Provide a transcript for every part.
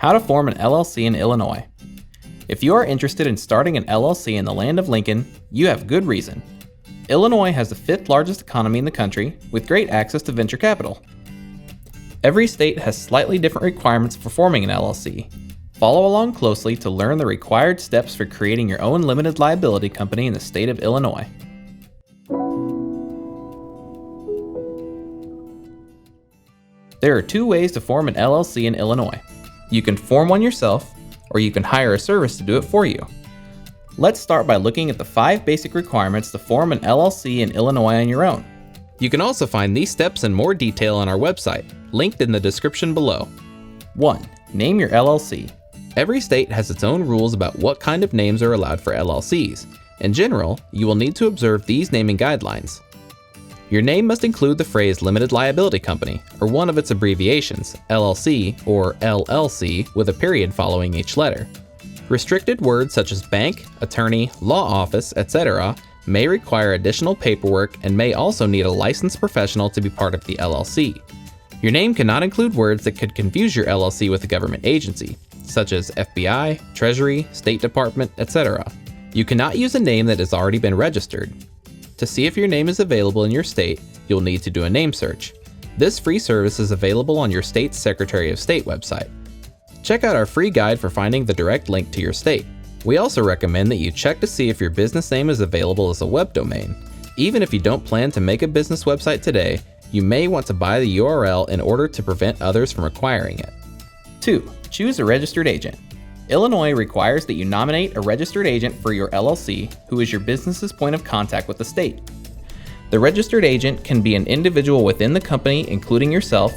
How to form an LLC in Illinois. If you are interested in starting an LLC in the land of Lincoln, you have good reason. Illinois has the 5th largest economy in the country, with great access to venture capital. Every state has slightly different requirements for forming an LLC. Follow along closely to learn the required steps for creating your own limited liability company in the state of Illinois. There are 2 ways to form an LLC in Illinois. You can form one yourself, or you can hire a service to do it for you. Let's start by looking at the 5 basic requirements to form an LLC in Illinois on your own. You can also find these steps in more detail on our website, linked in the description below. 1. Name your LLC. Every state has its own rules about what kind of names are allowed for LLCs. In general, you will need to observe these naming guidelines. Your name must include the phrase Limited Liability Company, or one of its abbreviations, LLC or LLC, with a period following each letter. Restricted words such as bank, attorney, law office, etc. may require additional paperwork and may also need a licensed professional to be part of the LLC. Your name cannot include words that could confuse your LLC with a government agency, such as FBI, Treasury, State Department, etc. You cannot use a name that has already been registered. To see if your name is available in your state, you'll need to do a name search. This free service is available on your state's Secretary of State website. Check out our free guide for finding the direct link to your state. We also recommend that you check to see if your business name is available as a web domain. Even if you don't plan to make a business website today, you may want to buy the URL in order to prevent others from acquiring it. 2. Choose a registered agent. Illinois requires that you nominate a registered agent for your LLC who is your business's point of contact with the state. The registered agent can be an individual within the company, including yourself,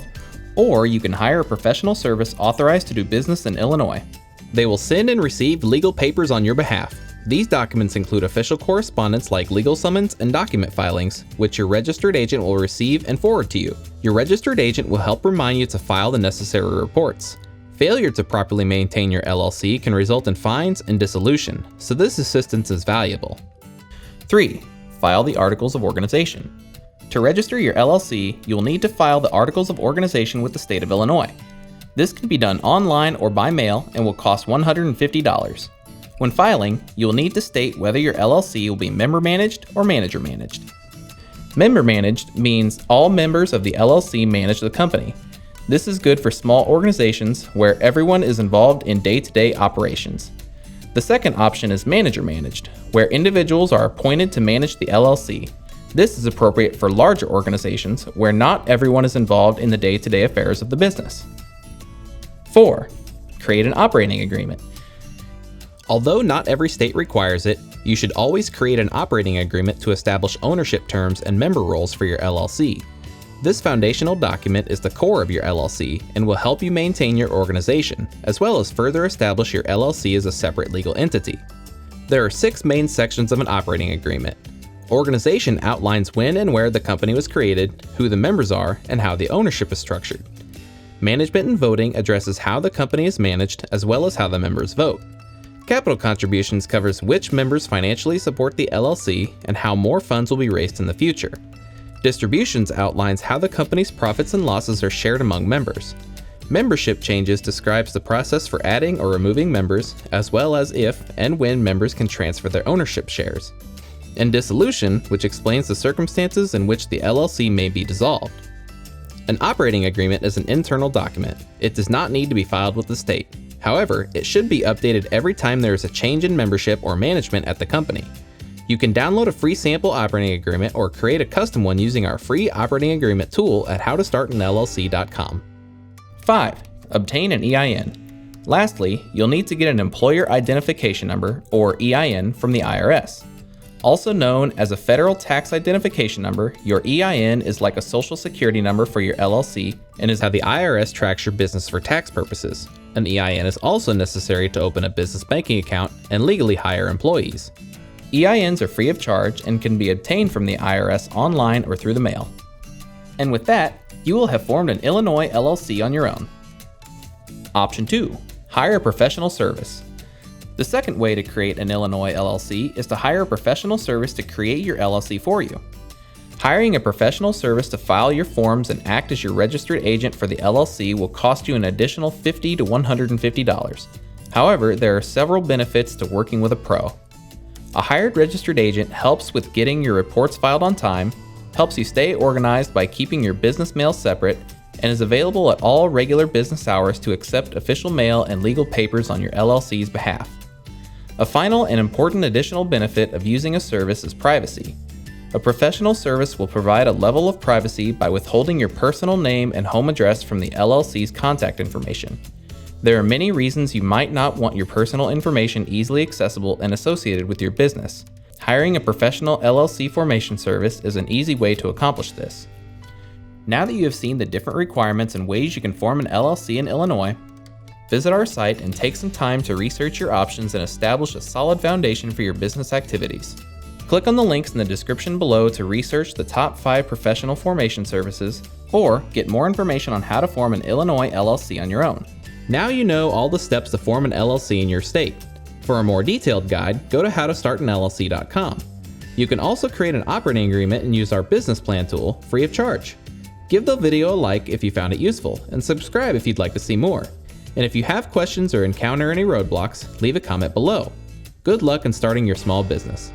or you can hire a professional service authorized to do business in Illinois. They will send and receive legal papers on your behalf. These documents include official correspondence like legal summons and document filings, which your registered agent will receive and forward to you. Your registered agent will help remind you to file the necessary reports. Failure to properly maintain your LLC can result in fines and dissolution, so this assistance is valuable. 3. File the Articles of Organization. To register your LLC, you'll need to file the Articles of Organization with the state of Illinois. This can be done online or by mail and will cost $150. When filing, you'll need to state whether your LLC will be member managed or manager managed. Member managed means all members of the LLC manage the company. This is good for small organizations where everyone is involved in day-to-day operations. The second option is manager managed, where individuals are appointed to manage the LLC. This is appropriate for larger organizations where not everyone is involved in the day-to-day affairs of the business. 4. Create an operating agreement. Although not every state requires it, you should always create an operating agreement to establish ownership terms and member roles for your LLC. This foundational document is the core of your LLC and will help you maintain your organization, as well as further establish your LLC as a separate legal entity. There are 6 main sections of an operating agreement. Organization outlines when and where the company was created, who the members are, and how the ownership is structured. Management and voting addresses how the company is managed, as well as how the members vote. Capital contributions covers which members financially support the LLC and how more funds will be raised in the future. Distributions outlines how the company's profits and losses are shared among members. Membership changes describes the process for adding or removing members, as well as if and when members can transfer their ownership shares. And dissolution, which explains the circumstances in which the LLC may be dissolved. An operating agreement is an internal document. It does not need to be filed with the state. However, it should be updated every time there is a change in membership or management at the company. You can download a free sample operating agreement or create a custom one using our free operating agreement tool at howtostartanllc.com. 5. Obtain an EIN. Lastly, you'll need to get an Employer Identification Number, or EIN, from the IRS. Also known as a Federal Tax Identification Number, your EIN is like a Social Security number for your LLC and is how the IRS tracks your business for tax purposes. An EIN is also necessary to open a business banking account and legally hire employees. EINs are free of charge and can be obtained from the IRS online or through the mail. And with that, you will have formed an Illinois LLC on your own. Option 2. Hire a professional service. The second way to create an Illinois LLC is to hire a professional service to create your LLC for you. Hiring a professional service to file your forms and act as your registered agent for the LLC will cost you an additional $50 to $150. However, there are several benefits to working with a pro. A hired registered agent helps with getting your reports filed on time, helps you stay organized by keeping your business mail separate, and is available at all regular business hours to accept official mail and legal papers on your LLC's behalf. A final and important additional benefit of using a service is privacy. A professional service will provide a level of privacy by withholding your personal name and home address from the LLC's contact information. There are many reasons you might not want your personal information easily accessible and associated with your business. Hiring a professional LLC formation service is an easy way to accomplish this. Now that you have seen the different requirements and ways you can form an LLC in Illinois, visit our site and take some time to research your options and establish a solid foundation for your business activities. Click on the links in the description below to research the top 5 professional formation services, or get more information on how to form an Illinois LLC on your own. Now you know all the steps to form an LLC in your state. For a more detailed guide, go to howtostartanllc.com. You can also create an operating agreement and use our business plan tool free of charge. Give the video a like if you found it useful, and subscribe if you'd like to see more. And if you have questions or encounter any roadblocks, leave a comment below. Good luck in starting your small business.